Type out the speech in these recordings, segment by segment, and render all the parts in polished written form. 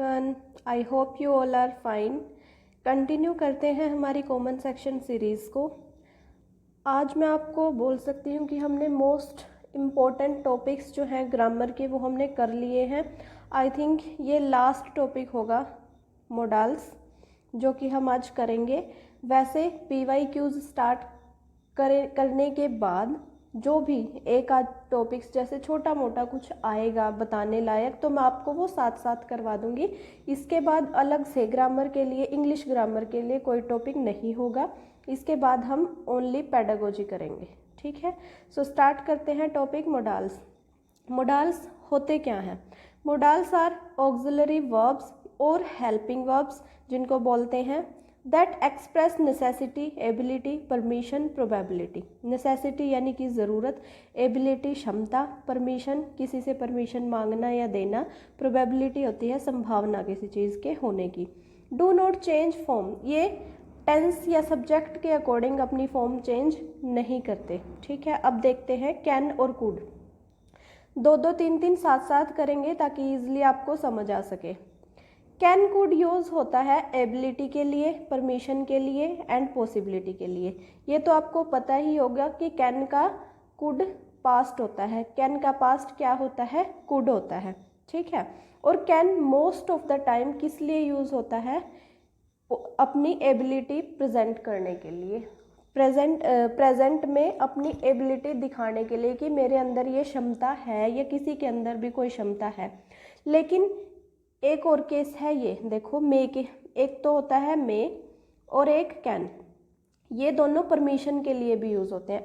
Everyone, I hope you all are fine. Continue करते हैं हमारी कॉमन सेक्शन सीरीज़ को। आज मैं आपको बोल सकती हूँ कि हमने मोस्ट इम्पॉर्टेंट टॉपिक्स जो हैं ग्रामर के वो हमने कर लिए हैं। आई थिंक ये लास्ट टॉपिक होगा मोडाल्स, जो कि हम आज करेंगे। वैसे PYQs स्टार्ट करने के बाद जो भी एक आध टॉपिक्स जैसे छोटा मोटा कुछ आएगा बताने लायक, तो मैं आपको वो साथ साथ करवा दूंगी। इसके बाद अलग से ग्रामर के लिए, इंग्लिश ग्रामर के लिए कोई टॉपिक नहीं होगा। इसके बाद हम ओनली पेडागोजी करेंगे, ठीक है। सो स्टार्ट करते हैं टॉपिक मोडाल्स। मोडाल्स होते क्या हैं? मोडाल्स आर ऑक्सिलरी वर्ब्स और हेल्पिंग वर्ब्स, जिनको बोलते हैं that express necessity, ability, permission, probability. Necessity यानी कि ज़रूरत, एबिलिटी क्षमता, परमिशन किसी से परमिशन मांगना या देना, प्रोबेबिलिटी होती है संभावना किसी चीज़ के होने की। डू नॉट चेंज फॉर्म, ये टेंस या सब्जेक्ट के अकॉर्डिंग अपनी फॉर्म चेंज नहीं करते, ठीक है। अब देखते हैं कैन और कुड। दो दो तीन तीन साथ साथ करेंगे ताकि ईजिली आपको समझ आ सके। कैन कुड यूज़ होता है एबिलिटी के लिए, परमिशन के लिए एंड पॉसिबिलिटी के लिए। ये तो आपको पता ही होगा कि कैन का कुड पास्ट होता है, कैन का पास्ट क्या होता है? कुड होता है, ठीक है। और can most of the time किस लिए यूज़ होता है? अपनी एबिलिटी प्रेजेंट करने के लिए, प्रेजेंट में अपनी एबिलिटी दिखाने के लिए कि मेरे अंदर ये क्षमता है या किसी के अंदर भी कोई क्षमता है। लेकिन एक और केस है, ये देखो मे के, एक तो होता है मे और एक कैन, ये दोनों परमिशन के लिए भी यूज़ होते हैं।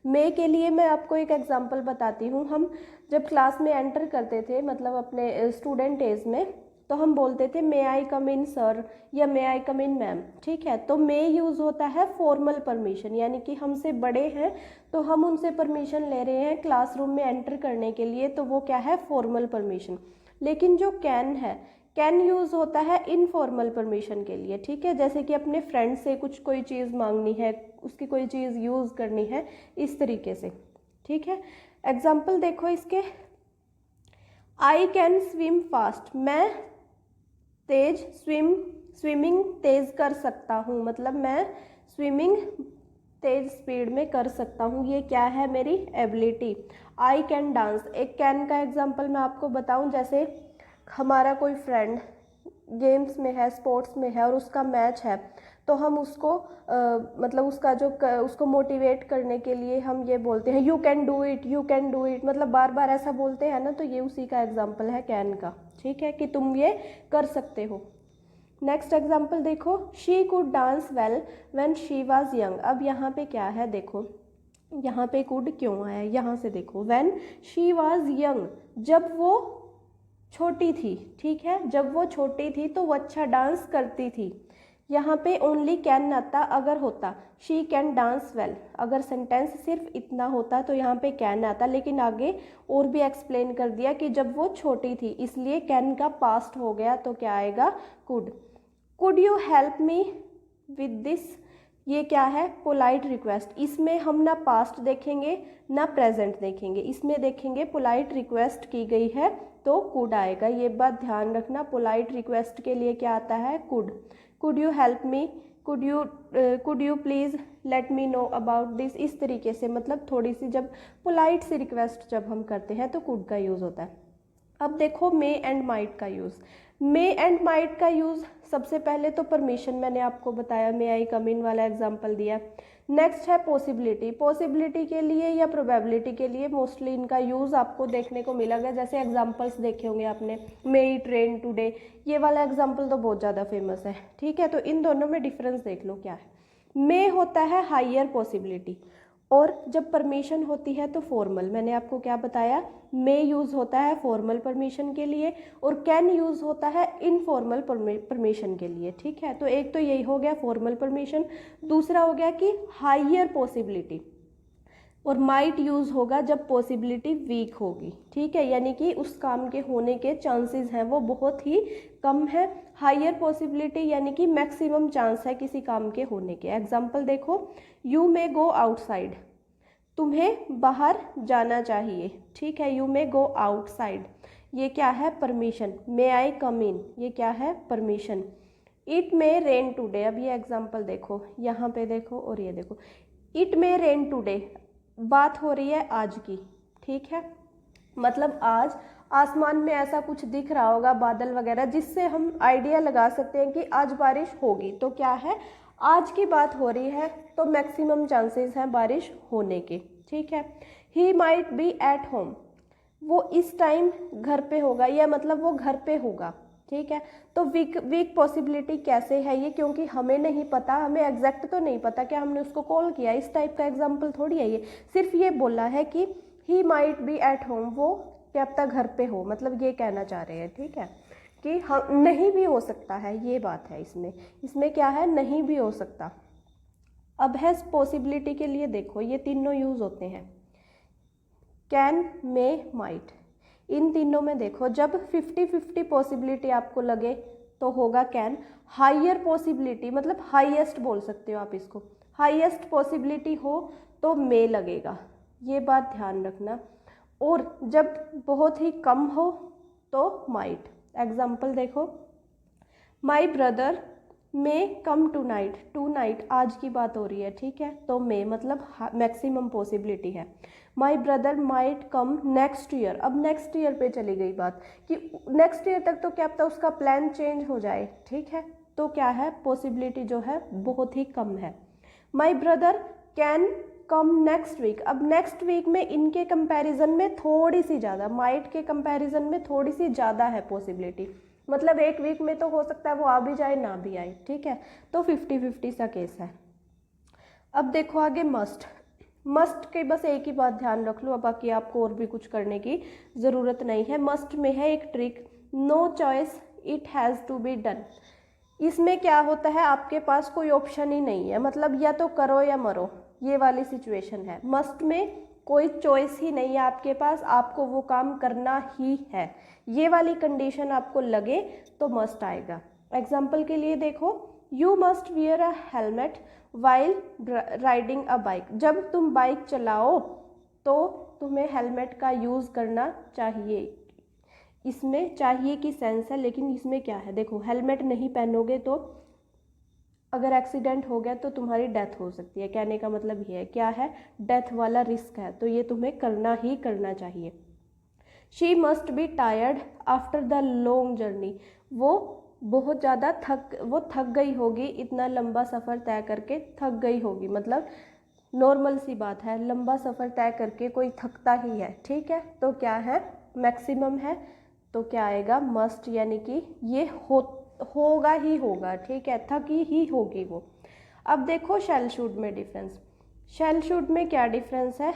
मे के लिए मैं आपको एक एग्जांपल बताती हूँ। हम जब क्लास में एंटर करते थे, मतलब अपने स्टूडेंट एज में, तो हम बोलते थे मे आई कम इन सर या मे आई कम इन मैम, ठीक है। तो मे यूज़ होता है फॉर्मल परमिशन, यानी कि हमसे बड़े हैं तो हम उनसे परमिशन ले रहे हैं क्लासरूम में एंटर करने के लिए, तो वो क्या है? Formal permission. लेकिन जो कैन है, कैन यूज़ होता है इनफॉर्मल परमिशन के लिए, ठीक है। जैसे कि अपने फ्रेंड से कुछ कोई चीज़ मांगनी है, उसकी कोई चीज़ यूज़ करनी है, इस तरीके से, ठीक है। एग्जाम्पल देखो इसके। आई कैन स्विम फास्ट, मैं तेज स्विमिंग तेज कर सकता हूँ, मतलब मैं स्विमिंग तेज स्पीड में कर सकता हूँ, ये क्या है? मेरी एबिलिटी। आई कैन डांस, एक कैन का एग्जांपल मैं आपको बताऊँ। जैसे हमारा कोई फ्रेंड गेम्स में है, स्पोर्ट्स में है और उसका मैच है, तो हम उसको मतलब उसका जो उसको मोटिवेट करने के लिए हम ये बोलते हैं you can do it, you can do it, मतलब बार बार ऐसा बोलते हैं ना, तो ये उसी का एग्जाम्पल है कैन का, ठीक है, कि तुम ये कर सकते हो। नेक्स्ट एग्जाम्पल देखो। She could dance well when she was young. अब यहाँ पे क्या है? देखो यहाँ पे कुड क्यों आया, यहाँ से देखो। व्हेन शी वाज यंग, जब वो छोटी थी, ठीक है, जब वो छोटी थी तो वो अच्छा डांस करती थी। यहाँ पे ओनली कैन आता, अगर होता शी कैन डांस वेल, अगर सेंटेंस सिर्फ इतना होता तो यहाँ पे कैन आता, लेकिन आगे और भी एक्सप्लेन कर दिया कि जब वो छोटी थी, इसलिए कैन का पास्ट हो गया, तो क्या आएगा? Could. Could you help me with this, ये क्या है? Polite request. इसमें हम ना पास्ट देखेंगे ना प्रेजेंट देखेंगे, इसमें देखेंगे पोलाइट रिक्वेस्ट की गई है तो कुड आएगा। ये बात ध्यान रखना, पोलाइट रिक्वेस्ट के लिए क्या आता है? Could. Could you help me, could you please let me know about this, इस तरीके से, मतलब थोड़ी सी जब पोलाइट सी रिक्वेस्ट जब हम करते हैं तो कुड का यूज़ होता है। अब देखो मे एंड माइट का यूज़। मे एंड माइट का यूज़ सबसे पहले तो परमिशन मैंने आपको बताया, मे आई कम इन वाला एग्जांपल दिया। नेक्स्ट है पॉसिबिलिटी। पॉसिबिलिटी के लिए या प्रोबेबिलिटी के लिए मोस्टली इनका यूज़ आपको देखने को मिलेगा। जैसे एग्जांपल्स देखे होंगे आपने, मे इट रेन टुडे, ये वाला एग्जांपल तो बहुत ज़्यादा फेमस है, ठीक है। तो इन दोनों में डिफरेंस देख लो क्या है। मे होता है हायर पॉसिबिलिटी, और जब परमिशन होती है तो फॉर्मल। मैंने आपको क्या बताया? मे यूज़ होता है फॉर्मल परमिशन के लिए और कैन यूज़ होता है इनफॉर्मल परमिशन के लिए, ठीक है। तो एक तो यही हो गया फॉर्मल परमिशन, दूसरा हो गया कि हायर पॉसिबिलिटी। और माइट यूज़ होगा जब पॉसिबिलिटी वीक होगी, ठीक है, यानी कि उस काम के होने के चांसेस हैं वो बहुत ही कम है। हायर पॉसिबिलिटी यानी कि मैक्सिमम चांस है किसी काम के होने के। एग्जांपल देखो, यू मे गो आउटसाइड, तुम्हें बाहर जाना चाहिए, ठीक है, यू मे गो आउटसाइड। ये क्या है, परमिशन। मे आई कम इन, ये क्या है, permission. It may rain today, अब ये एग्जाम्पल देखो, यहाँ पे देखो और ये देखो, इट मे रेन टुडे, बात हो रही है आज की, ठीक है। मतलब आज आसमान में ऐसा कुछ दिख रहा होगा, बादल वगैरह, जिससे हम आइडिया लगा सकते हैं कि आज बारिश होगी। तो क्या है, आज की बात हो रही है, तो मैक्सिमम चांसेस हैं बारिश होने के, ठीक है। He might be at home, वो इस टाइम घर पे होगा, या मतलब वो घर पे होगा, ठीक है। तो वीक पॉसिबिलिटी कैसे है ये, क्योंकि हमें नहीं पता, हमें एग्जैक्ट तो नहीं पता क्या हमने उसको कॉल किया, इस टाइप का एग्जाम्पल थोड़ी है ये। सिर्फ ये बोला है कि he might be at home, वो क्या पता घर पे हो, मतलब ये कहना चाह रहे हैं, ठीक है, कि हम नहीं भी हो सकता है, ये बात है इसमें क्या है, नहीं भी हो सकता। अब है पॉसिबिलिटी के लिए देखो, ये तीनों यूज होते हैं, कैन, मे, माइट। इन तीनों में देखो, जब 50-50 पॉसिबिलिटी आपको लगे तो होगा कैन। हाइयर पॉसिबिलिटी मतलब हाईएस्ट बोल सकते हो आप इसको, हाईएस्ट पॉसिबिलिटी हो तो मे लगेगा, ये बात ध्यान रखना। और जब बहुत ही कम हो तो माइट। एग्जाम्पल देखो, my brother may come tonight, आज की बात हो रही है, ठीक है, तो मे मतलब मैक्सिमम पॉसिबिलिटी है। My brother might come next year, अब नेक्स्ट ईयर पे चली गई बात कि नेक्स्ट ईयर तक तो क्या पता उसका प्लान चेंज हो जाए, ठीक है, तो क्या है, पॉसिबिलिटी जो है बहुत ही कम है। My brother can come next week, अब नेक्स्ट वीक में इनके कंपैरिजन में थोड़ी सी ज़्यादा, माइट के कंपैरिजन में थोड़ी सी ज़्यादा है पॉसिबिलिटी, मतलब एक वीक में तो हो सकता है वो आ भी जाए ना भी आए, ठीक है, तो 50-50 सा केस है। अब देखो आगे मस्ट के बस एक ही बात ध्यान रख लो, अब बाकी आपको और भी कुछ करने की ज़रूरत नहीं है। मस्ट में है एक trick, no choice it has to be done. इसमें क्या होता है, आपके पास कोई ऑप्शन ही नहीं है, मतलब या तो करो या मरो, ये वाली सिचुएशन है। मस्ट में कोई चॉइस ही नहीं है आपके पास, आपको वो काम करना ही है, ये वाली कंडीशन आपको लगे तो मस्ट आएगा। एग्जाम्पल के लिए देखो, you must wear a helmet while riding a bike, जब तुम बाइक चलाओ तो तुम्हें हेलमेट का यूज़ करना चाहिए। इसमें चाहिए की सेंस है, लेकिन इसमें क्या है, देखो हेलमेट नहीं पहनोगे तो अगर एक्सीडेंट हो गया तो तुम्हारी डेथ हो सकती है, कहने का मतलब ये है, क्या है, डेथ वाला रिस्क है, तो ये तुम्हें करना ही करना चाहिए। She must be tired after the long journey, वो बहुत ज़्यादा थक गई होगी, इतना लंबा सफ़र तय करके थक गई होगी, मतलब नॉर्मल सी बात है, लंबा सफ़र तय करके कोई थकता ही है, ठीक है, तो क्या है, मैक्सिमम है, तो क्या आएगा, मस्ट, यानी कि ये होगा ही होगा, ठीक है, थकी ही होगी वो। अब देखो शैल शुड में डिफरेंस, शैल शुड में क्या डिफरेंस है,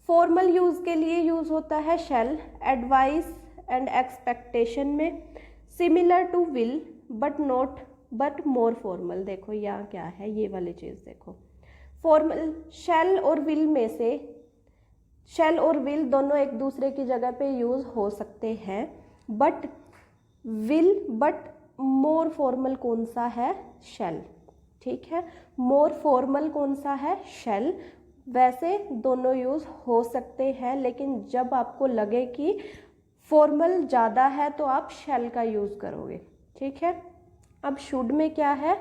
फॉर्मल यूज़ के लिए यूज़ होता है शैल, एडवाइस एंड एक्सपेक्टेशन में, similar to will but more formal. देखो यहाँ क्या है, ये वाली चीज़ देखो, फॉर्मल शैल और विल में से, शैल और विल दोनों एक दूसरे की जगह पे यूज़ हो सकते हैं, बट मोर फॉर्मल कौन सा है, शैल, ठीक है, मोर फॉर्मल कौन सा है, शैल। वैसे दोनों यूज़ हो सकते हैं, लेकिन जब आपको लगे कि फॉर्मल ज़्यादा है तो आप शैल का यूज़ करोगे, ठीक है। अब शुड में क्या है,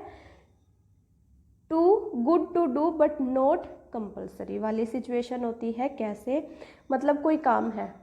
to good to do but not compulsory वाली सिचुएशन होती है। कैसे, मतलब कोई काम है,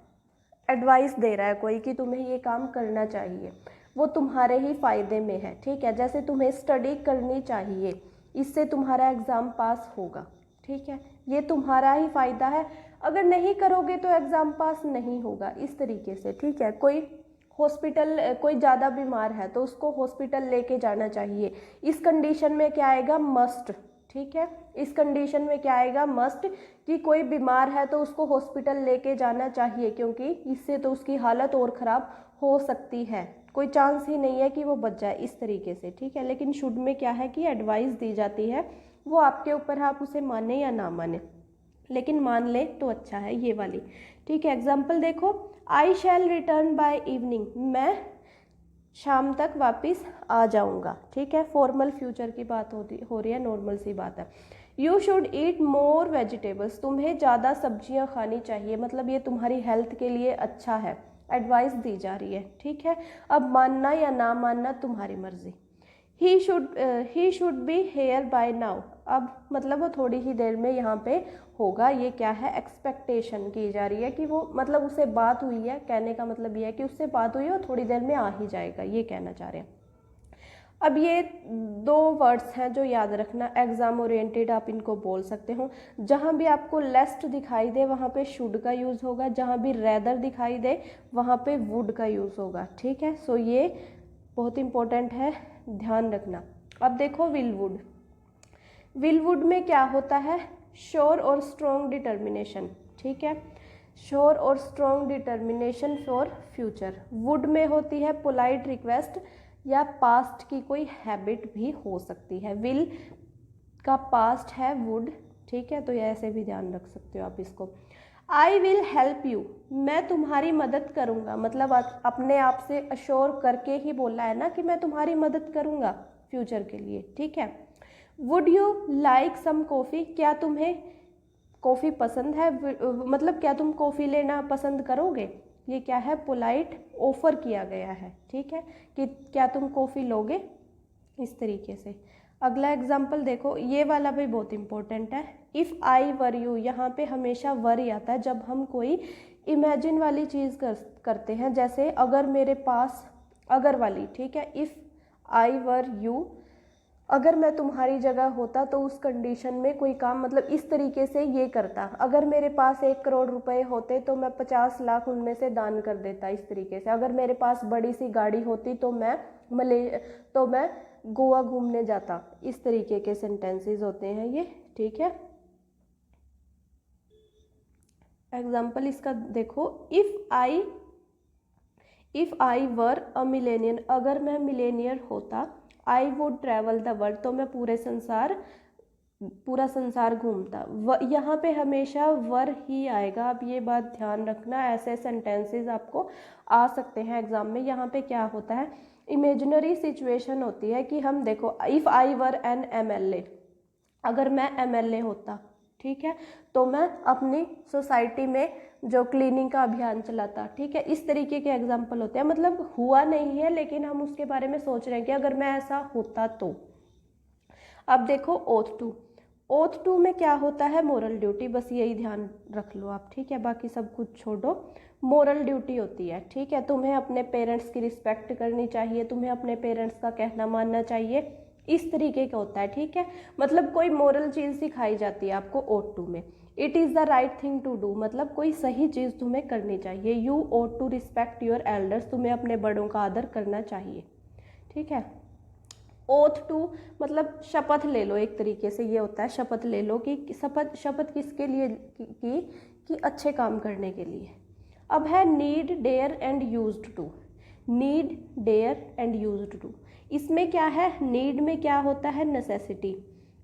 एडवाइस दे रहा है कोई कि तुम्हें ये काम करना चाहिए, वो तुम्हारे ही फ़ायदे में है, ठीक है, जैसे तुम्हें स्टडी करनी चाहिए, इससे तुम्हारा एग्ज़ाम पास होगा, ठीक है, ये तुम्हारा ही फ़ायदा है, अगर नहीं करोगे तो एग्ज़ाम पास नहीं होगा, इस तरीके से, ठीक है। कोई ज़्यादा बीमार है तो उसको हॉस्पिटल लेके जाना चाहिए, इस कंडीशन में क्या आएगा, मस्ट, ठीक है, इस कंडीशन में क्या आएगा, मस्ट, कि कोई बीमार है तो उसको हॉस्पिटल लेके जाना चाहिए, क्योंकि इससे तो उसकी हालत और ख़राब हो सकती है, कोई चांस ही नहीं है कि वो बच जाए, इस तरीके से, ठीक है। लेकिन शुड में क्या है कि एडवाइस दी जाती है, वो आपके ऊपर है, आप उसे माने या ना माने, लेकिन मान ले तो अच्छा है, ये वाली, ठीक है। एग्जाम्पल देखो, आई शैल रिटर्न बाय इवनिंग, मैं शाम तक वापस आ जाऊंगा, ठीक है, फॉर्मल फ्यूचर की बात हो रही है, नॉर्मल सी बात है। You should eat more vegetables, तुम्हें ज़्यादा सब्जियां खानी चाहिए, मतलब ये तुम्हारी हेल्थ के लिए अच्छा है, एडवाइस दी जा रही है, ठीक है। अब मानना या ना मानना तुम्हारी मर्जी। He should be here by now, अब मतलब वो थोड़ी ही देर में यहाँ पे होगा, ये क्या है, एक्सपेक्टेशन की जा रही है कि वो मतलब उससे बात हुई है, कहने का मतलब ये है कि उससे बात हुई है और थोड़ी देर में आ ही जाएगा, ये कहना चाह रहे हैं। अब ये दो वर्ड्स हैं जो याद रखना, एग्जाम ओरिएंटेड आप इनको बोल सकते हो। जहाँ भी आपको लेस्ट दिखाई दे वहाँ पे शुड का यूज़ होगा, जहाँ भी रेदर दिखाई दे वहाँ पे वुड का यूज़ होगा, ठीक है। सो ये बहुत इंपॉर्टेंट है, ध्यान रखना। अब देखो विल वुड, विल वुड में क्या होता है, श्योर और स्ट्रॉन्ग डिटर्मिनेशन, ठीक है, श्योर और strong determination for future. Would में होती है पोलाइट रिक्वेस्ट या पास्ट की कोई हैबिट भी हो सकती है, विल का पास्ट है वुड, ठीक है, तो ये ऐसे भी ध्यान रख सकते हो आप इसको। आई विल हेल्प यू, मैं तुम्हारी मदद करूँगा, मतलब अपने आप से अश्योर करके ही बोला है ना कि मैं तुम्हारी मदद करूँगा फ्यूचर के लिए, ठीक है। Would you like some coffee, क्या तुम्हें कॉफ़ी पसंद है, मतलब क्या तुम कॉफ़ी लेना पसंद करोगे, ये क्या है, पोलाइट ऑफर किया गया है, ठीक है, कि क्या तुम कॉफ़ी लोगे, इस तरीके से। अगला एग्जाम्पल देखो, ये वाला भी बहुत इंपॉर्टेंट है, इफ़ आई वर यू, यहाँ पे हमेशा वर ही आता है जब हम कोई इमेजिन वाली चीज़ करते हैं, जैसे अगर मेरे पास, अगर वाली, ठीक है, इफ़ आई वर यू, अगर मैं तुम्हारी जगह होता तो उस कंडीशन में कोई काम, मतलब इस तरीके से ये करता, अगर मेरे पास 1 करोड़ रुपए होते तो मैं 50 लाख उनमें से दान कर देता, इस तरीके से। अगर मेरे पास बड़ी सी गाड़ी होती तो मैं गोवा घूमने जाता, इस तरीके के सेंटेंसेस होते हैं ये, ठीक है। एग्जाम्पल इसका देखो, if I were a millionaire, अगर मैं मिलेनियर होता, I would travel the world, तो मैं पूरा संसार घूमता। यहाँ पे हमेशा वर ही आएगा, अब ये बात ध्यान रखना, ऐसे सेंटेंसेस आपको आ सकते हैं एग्जाम में। यहाँ पे क्या होता है, इमेजिनरी सिचुएशन होती है कि हम देखो, if I were N MLA, अगर मैं एमएलए होता, ठीक है, तो मैं अपनी सोसाइटी में जो क्लीनिंग का अभियान चलाता, ठीक है, इस तरीके के एग्जाम्पल होते हैं, मतलब हुआ नहीं है लेकिन हम उसके बारे में सोच रहे हैं कि अगर मैं ऐसा होता तो। अब देखो ओथ टू, ओथ टू में क्या होता है, मोरल ड्यूटी, बस यही ध्यान रख लो आप, ठीक है, बाकी सब कुछ छोड़ो, मोरल ड्यूटी होती है, ठीक है, तुम्हें अपने पेरेंट्स की रिस्पेक्ट करनी चाहिए, तुम्हें अपने पेरेंट्स का कहना मानना चाहिए, इस तरीके का होता है, ठीक है, मतलब कोई मोरल चीज़ सिखाई जाती है आपको ओट टू में। It is the right thing to do, मतलब कोई सही चीज़ तुम्हें करनी चाहिए। You ought to respect your elders, तुम्हें अपने बड़ों का आदर करना चाहिए, ठीक है। ओथ टू मतलब शपथ ले लो, एक तरीके से ये होता है, शपथ ले लो कि शपथ किसके लिए कि अच्छे काम करने के लिए। अब है need, dare and used to, need, dare and used to, इसमें क्या है, नीड में क्या होता है, नेसेसिटी,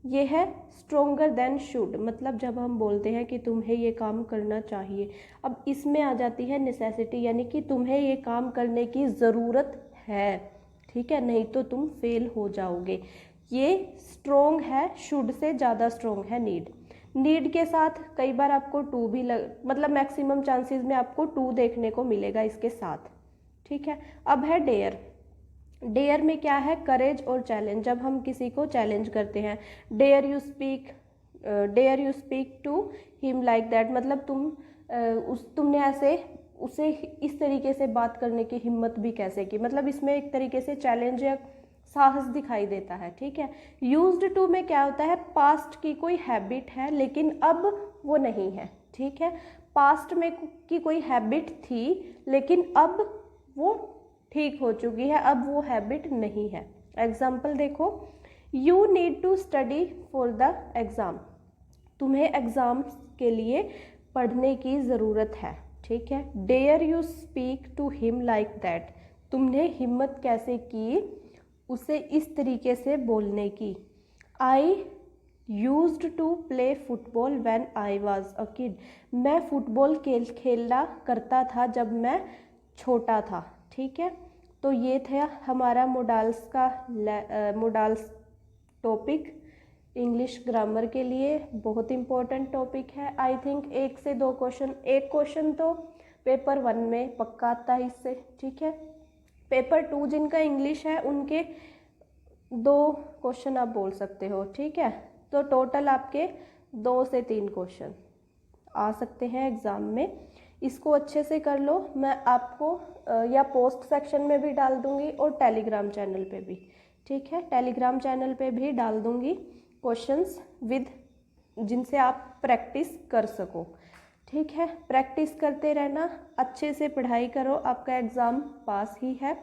ये है स्ट्रोंगर देन शुड, मतलब जब हम बोलते हैं कि तुम्हें ये काम करना चाहिए, अब इसमें आ जाती है नेसेसिटी, यानी कि तुम्हें ये काम करने की ज़रूरत है, ठीक है, नहीं तो तुम फेल हो जाओगे। ये स्ट्रोंग है, शुड से ज़्यादा स्ट्रोंग है नीड। नीड के साथ कई बार आपको टू भी मतलब मैक्सिमम चांसेस में आपको टू देखने को मिलेगा इसके साथ, ठीक है। अब है डेयर, डेयर में क्या है, करेज और चैलेंज, जब हम किसी को चैलेंज करते हैं, dare you speak to him like that, मतलब तुमने ऐसे उसे इस तरीके से बात करने की हिम्मत भी कैसे की, मतलब इसमें एक तरीके से चैलेंज या साहस दिखाई देता है, ठीक है। यूज्ड टू में क्या होता है, पास्ट की कोई हैबिट है लेकिन अब वो नहीं है, ठीक है, पास्ट में की कोई हैबिट थी लेकिन अब वो ठीक हो चुकी है, अब वो हैबिट नहीं है। एग्जाम्पल देखो, you need to study for the exam, तुम्हें एग्ज़ाम के लिए पढ़ने की ज़रूरत है, ठीक है। Dare you speak to him like that, तुमने हिम्मत कैसे की उसे इस तरीके से बोलने की। I used to play football when I was a kid, मैं फुटबॉल खेला करता था जब मैं छोटा था, ठीक है। तो ये था हमारा मोडाल्स का मोडाल्स टॉपिक, इंग्लिश ग्रामर के लिए बहुत इम्पोर्टेंट टॉपिक है। आई थिंक 1 से 2 क्वेश्चन, एक क्वेश्चन तो पेपर 1 में पक्का आता है इससे, ठीक है। पेपर 2 जिनका इंग्लिश है उनके 2 क्वेश्चन आप बोल सकते हो, ठीक है। तो टोटल आपके 2 से 3 क्वेश्चन आ सकते हैं एग्ज़ाम में। इसको अच्छे से कर लो। मैं आपको या पोस्ट सेक्शन में भी डाल दूंगी और टेलीग्राम चैनल पे भी, ठीक है। टेलीग्राम चैनल पे भी डाल दूंगी क्वेश्चंस विद, जिनसे आप प्रैक्टिस कर सको, ठीक है। प्रैक्टिस करते रहना, अच्छे से पढ़ाई करो, आपका एग्ज़ाम पास ही है।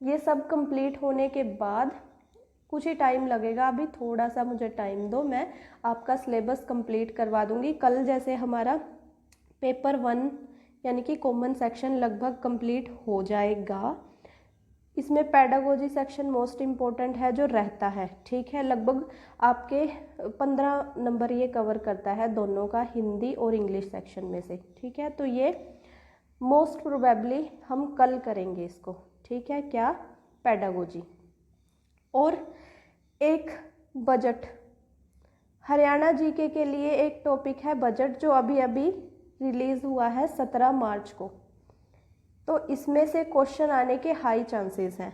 ये सब कंप्लीट होने के बाद कुछ ही टाइम लगेगा, अभी थोड़ा सा मुझे टाइम दो, मैं आपका सिलेबस कंप्लीट करवा दूंगी। कल जैसे हमारा पेपर 1 यानी कि कॉमन सेक्शन लगभग कंप्लीट हो जाएगा। इसमें पेडागोजी सेक्शन मोस्ट इम्पोर्टेंट है जो रहता है, ठीक है। लगभग आपके 15 नंबर ये कवर करता है दोनों का, हिंदी और इंग्लिश सेक्शन में से, ठीक है। तो ये मोस्ट प्रोबेबली हम कल करेंगे इसको, ठीक है। क्या? पेडागोजी। और एक बजट, हरियाणा जीके के लिए एक टॉपिक है बजट, जो अभी अभी रिलीज़ हुआ है 17 मार्च को। तो इसमें से क्वेश्चन आने के हाई चांसेस हैं।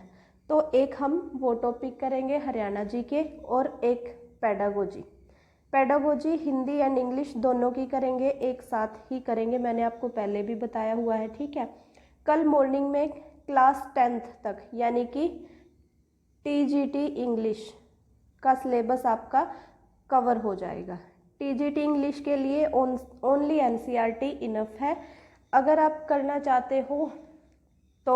तो एक हम वो टॉपिक करेंगे हरियाणा जीके और एक pedagogy. Pedagogy Hindi and English दोनों की करेंगे, एक साथ ही करेंगे, मैंने आपको पहले भी बताया हुआ है, ठीक है। कल मॉर्निंग में क्लास 10th तक यानी कि टीजीटी इंग्लिश का सिलेबस आपका कवर हो जाएगा। टीजीटी इंग्लिश के लिए ओनली एनसीईआरटी इनफ है। अगर आप करना चाहते हो तो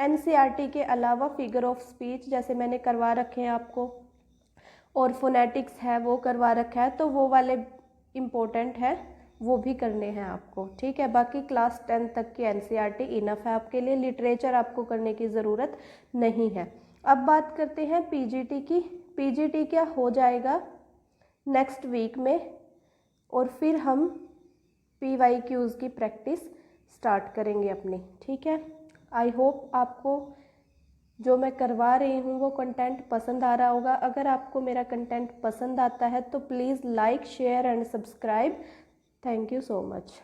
एनसीईआरटी के अलावा फिगर ऑफ स्पीच जैसे मैंने करवा रखे हैं आपको, और फोनेटिक्स है वो करवा रखा है, तो वो वाले इम्पोर्टेंट है, वो भी करने हैं आपको, ठीक है। बाकी क्लास 10 तक की एनसीईआरटी इनफ है आपके लिए, लिटरेचर आपको करने की ज़रूरत नहीं है। अब बात करते हैं पीजीटी की। पीजीटी क्या हो जाएगा नेक्स्ट वीक में, और फिर हम पीवाईक्यूज़ की प्रैक्टिस स्टार्ट करेंगे अपनी, ठीक है। आई होप आपको जो मैं करवा रही हूँ वो कंटेंट पसंद आ रहा होगा। अगर आपको मेरा कंटेंट पसंद आता है तो please like, share and subscribe. Thank you so much.